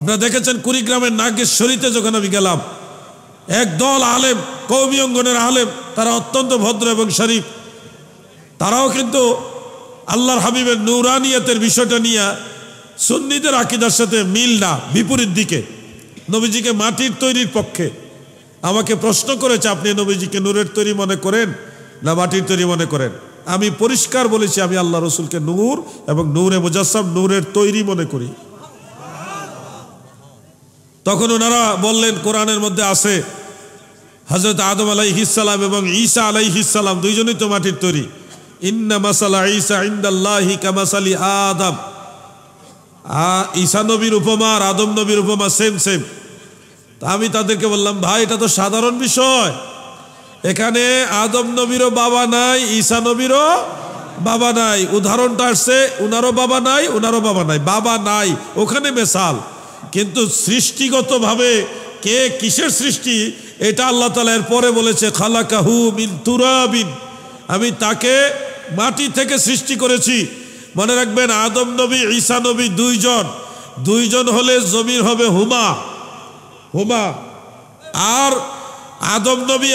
আপনারা দেখেছেন কুড়িগ্রামের নাগেশ্বরীতে যখন আমি গেলাম, একদল আলেম, কওমি অঙ্গনের আলেম, তারা অত্যন্ত ভদ্র এবং শরীফ, তারাও কিন্তু আল্লাহর হাবিবের নূরানিয়তের বিষয়টা নিয়ে সুন্নিদের আকীদার সাথে মিল না, বিপরীত দিকে, নবীজিকে মাটির তৈরির পক্ষে। আমাকে প্রশ্ন করেছে, আপনি নবীজিকে নূরের তৈরি মনে করেন না মাটির তৈরি মনে করেন? আমি পরিষ্কার বলেছি, আমি আল্লাহ রসুলকে নূর এবং নূরে মুজাসসাম, নূরের তৈরি মনে করি। তখন ওনারা বললেন, কোরআনের মধ্যে আছে হযরত আদম আলাইহিস সালাম এবং ঈসা আলাইহিস সালাম দুইজনই তো মাটির তৈরি। ইন্না মাসালা ঈসা ইনদাল্লাহি কামাসালি আদম। ঈসা নবীর উপমা আর আদম নবীর উপমা সেম সেম। তা আমি তাদেরকে বললাম, ভাই এটা তো সাধারণ বিষয়, এখানে আদম নবীরও বাবা নাই, ঈসা নবীরও বাবা নাই। উদাহরণটা আসছে উনারও বাবা নাই, উনারও বাবা নাই, বাবা নাই ওখানে মেসাল। কিন্তু সৃষ্টিগতভাবে কে কিসের সৃষ্টি এটা আল্লাহ তাআলা এর পরে বলেছে, খালাকাহু মিন তুরাবিন, আমি তাকে মাটি থেকে সৃষ্টি করেছি। মনে রাখবেন, আদম নবী ঈসা নবী দুইজন হলে জমির হবে হুমা, আর আদম নবী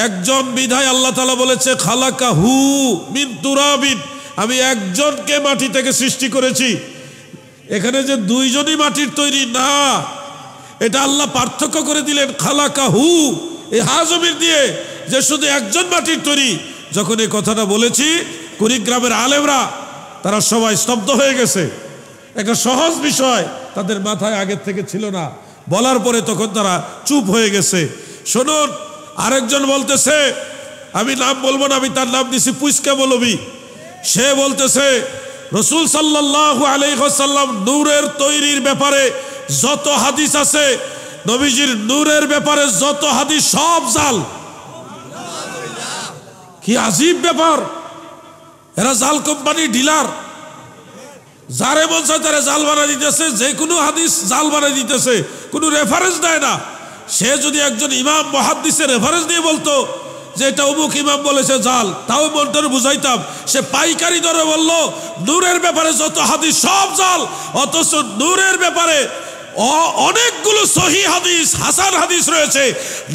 একজন বিধায় আল্লাহ তাআলা বলেছে খালাকাহু মিন তুরাবিন, আমি একজনকে মাটি থেকে সৃষ্টি করেছি। এখানে যে দুইজনই মাটির তৈরি না, এটা আল্লাহ পার্থক্য করে দিলেন খালাকাহু এই হাজমির দিয়ে, যে শুধু একজন মাটির তৈরি। যখন এই কথাটা বলেছি, কুড়িগ্রামের আলেমরা তারা সবাই স্তব্ধ হয়ে গেছে। একটা সহজ বিষয় তাদের মাথায় আগের থেকে ছিল না, বলার পরে তখন তারা চুপ হয়ে গেছে। শুনুন, আরেকজন বলতেছে, আমি নাম বলবো না, আমি তার নাম দিছি পুষ্কা মৌলবী। সে বলতেছে রাসূল সাল্লাল্লাহু আলাইহি ওয়াসাল্লাম নূরের তৈরির ব্যাপারে যত হাদিস আছে, নবীজির নূরের ব্যাপারে যত হাদিস সব জাল। কি আজীব ব্যাপার! এরা জাল কোম্পানি ডিলার, যারে বলছে তারা জাল বানাই দিতেছে, যে কোনো হাদিস জাল বানাই দিতেছে, কোনো রেফারেন্স দেয় না। সে যদি একজন ইমাম মুহাদ্দিসের রেফারেন্স দিয়ে বলতো যে এটা অমুক ইমাম বলেছে জাল, তাও মনটারে বুঝাইতাম। সে পাইকারি দরে বলল নূরের ব্যাপারে যত হাদিস সব জাল, অথচ নূরের ব্যাপারে অনেকগুলো সহিহ হাদিস, হাসান হাদিস রয়েছে।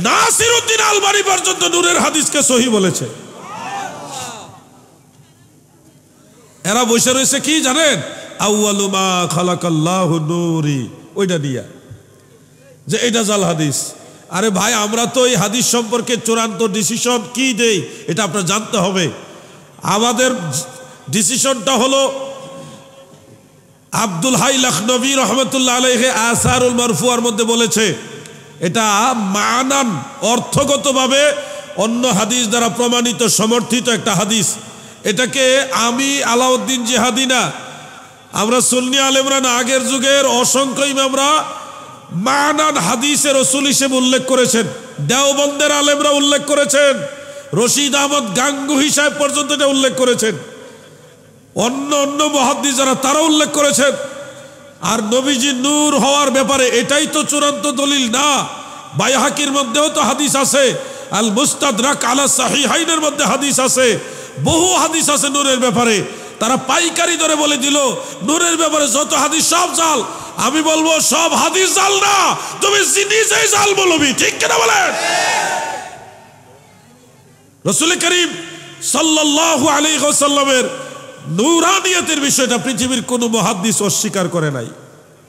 নাসিরউদ্দিন আলবানী পর্যন্ত নূরের হাদিসকে সহিহ বলেছে। এরা বসে রয়েছে কি জানেন, আউয়ালু মা খালাকাল্লাহু নূরি, ওইটা দিয়া যে এটা জাল হাদিস। আরে ভাই, আমরা তো এই হাদিস সম্পর্কে চূড়ান্ত ডিসিশন কি দেই এটা আপনার জানতে হবে। আমাদের ডিসিশনটা হলো আব্দুল হাই লখনবী রহমতুল্লাহ আলাইহি আসারুল মারফুয়ার মধ্যে বলেছে, এটা মানান অর্থগতভাবে অন্য হাদিস দ্বারা প্রমাণিত সমর্থিত একটা হাদিস। এটাকে আমি আলাউদ্দিন জিহাদি না, আমরা সুন্নি আলেমরা না, আগের যুগের অসংখ্য ইমামরা মানান হাদিসের রাসূল হিসেবে উল্লেখ করেছেন। দেওবন্দের আলেমরা উল্লেখ করেছেন, রশিদ আহমদ গাঙ্গুহি সাহেব পর্যন্ত এটা উল্লেখ করেছেন, অন্য মুহাদ্দিস যারা তারা উল্লেখ করেছেন। আর নবীজি নূর হওয়ার ব্যাপারে এটাই তো চূড়ান্ত দলিল না। বাইহাকির মধ্যেও তো হাদিস আছে, আল মুস্তাদরাক আলা সাহিহাইনের মধ্যে হাদিস আছে, বহু হাদিস আছে নূরের ব্যাপারে। তারা পাইকারি দরে বলে দিল নূরের ব্যাপারে যত হাদিস সব জাল। আমি বলবো সব হাদিস জাল না, তুমি নিজেই জাল বলবি, ঠিক কিনা বলেন? রাসূল করিম সাল্লাল্লাহু আলাইহি ওয়াসাল্লামের নূরানিয়তের বিষয়টা পৃথিবীর কোনো মুহাদ্দিস অস্বীকার করে নাই।